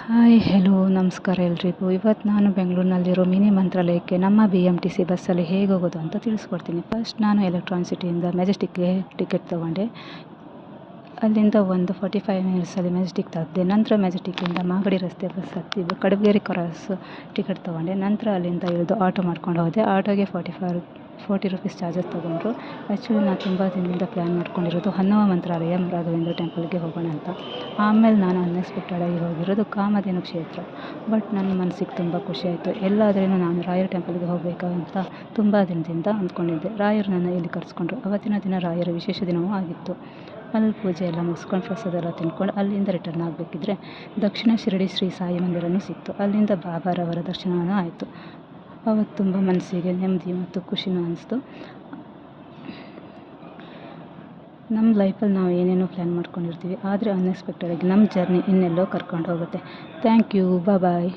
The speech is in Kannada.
ಹಾಯ್ ಹೆಲೋ ನಮಸ್ಕಾರ ಎಲ್ರಿಗೂ. ಇವತ್ತು ನಾನು ಬೆಂಗಳೂರಿನಲ್ಲಿರೋ ಮಿನಿ ಮಂತ್ರಾಲಯಕ್ಕೆ ನಮ್ಮ BMTC ಬಸ್ಸಲ್ಲಿ ಹೇಗೆ ಹೋಗೋದು ಅಂತ ತಿಳಿಸ್ಕೊಡ್ತೀನಿ. ಫಸ್ಟ್ ನಾನು ಎಲೆಕ್ಟ್ರಾನಿಕ್ ಸಿಟಿಯಿಂದ ಮೆಜೆಸ್ಟಿಕ್ಗೆ ಟಿಕೆಟ್ ತೊಗೊಂಡೆ. ಅಲ್ಲಿಂದ ಒಂದು 45 ಮಿನಿಟ್ಸಲ್ಲಿ ಮೆಜೆಸ್ಟಿಕ್ ತಲುಪಿದೆ. ನಂತರ ಮೆಜೆಸ್ಟಿಕ್ಕಿಂದ ಮಾಗಡಿ ರಸ್ತೆ ಬಸ್ ಹತ್ತಿ ಕಡಬಗೆರೆ ಕ್ರಾಸ್ ಟಿಕೆಟ್ ತೊಗೊಂಡೆ. ನಂತರ ಅಲ್ಲಿಂದ ಇಳಿದು ಆಟೋ ಮಾಡ್ಕೊಂಡು ಹೋದೆ. ಆಟೋಗೆ 40 ರೂಪೀಸ್ ಚಾರ್ಜಸ್ ತೊಗೊಂಡ್ರು. ಆ್ಯಕ್ಚುಲಿ ನಾನು ತುಂಬ ದಿನದಿಂದ ಪ್ಲ್ಯಾನ್ ಮಾಡ್ಕೊಂಡಿರೋದು ಹೊನ್ನವ ಮಂತ್ರಾಲಯ ರಾಘವೇಂದ್ರ ಟೆಂಪಲ್ಗೆ ಹೋಗೋಣ ಅಂತ. ಆಮೇಲೆ ನಾನು ಅನ್ಎಕ್ಸ್ಪೆಕ್ಟೆಡಾಗಿ ಹೋಗಿರೋದು ಕಾಮಧೇನು ಕ್ಷೇತ್ರ. ಬಟ್ ನನ್ನ ಮನಸ್ಸಿಗೆ ತುಂಬ ಖುಷಿಯಾಯಿತು. ಎಲ್ಲಾದ್ರೂ ನಾನು ರಾಯರ ಟೆಂಪಲ್ಗೆ ಹೋಗಬೇಕಂತ ತುಂಬ ದಿನದಿಂದ ಅಂದ್ಕೊಂಡಿದ್ದೆ. ರಾಯರು ನನ್ನ ಇಲ್ಲಿ ಕರೆಸ್ಕೊಂಡ್ರು. ಅವತ್ತಿನ ದಿನ ರಾಯರ ವಿಶೇಷ ದಿನವೂ ಆಗಿತ್ತು. ಅಲ್ಲಿ ಪೂಜೆ ಎಲ್ಲ ಮುಗಿಸ್ಕೊಂಡು ಪ್ರಸಾದ ಎಲ್ಲ ತಿನ್ಕೊಂಡು ಅಲ್ಲಿಂದ ರಿಟರ್ನ್ ಆಗಬೇಕಿದ್ರೆ ದಕ್ಷಿಣ ಶಿರಡಿ ಶ್ರೀ ಸಾಯಿ ಮಂದಿರನೂ ಸಿಕ್ತು. ಅಲ್ಲಿಂದ ಬಾಬಾರವರ ದರ್ಶನವೂ ಆಯಿತು. ಅವತ್ತು ತುಂಬ ಮನಸ್ಸಿಗೆ ನೆಮ್ಮದಿ ಮತ್ತು ಖುಷಿನೂ ಅನಿಸ್ತು. ನಮ್ಮ ಲೈಫಲ್ಲಿ ನಾವು ಏನೇನೋ ಪ್ಲ್ಯಾನ್ ಮಾಡ್ಕೊಂಡಿರ್ತೀವಿ, ಆದರೆ ಅನ್ಎಕ್ಸ್ಪೆಕ್ಟೆಡಾಗಿ ನಮ್ಮ ಜರ್ನಿ ಇನ್ನೆಲ್ಲೋ ಕರ್ಕೊಂಡು ಹೋಗುತ್ತೆ. Thank you. ಬಾಯ್.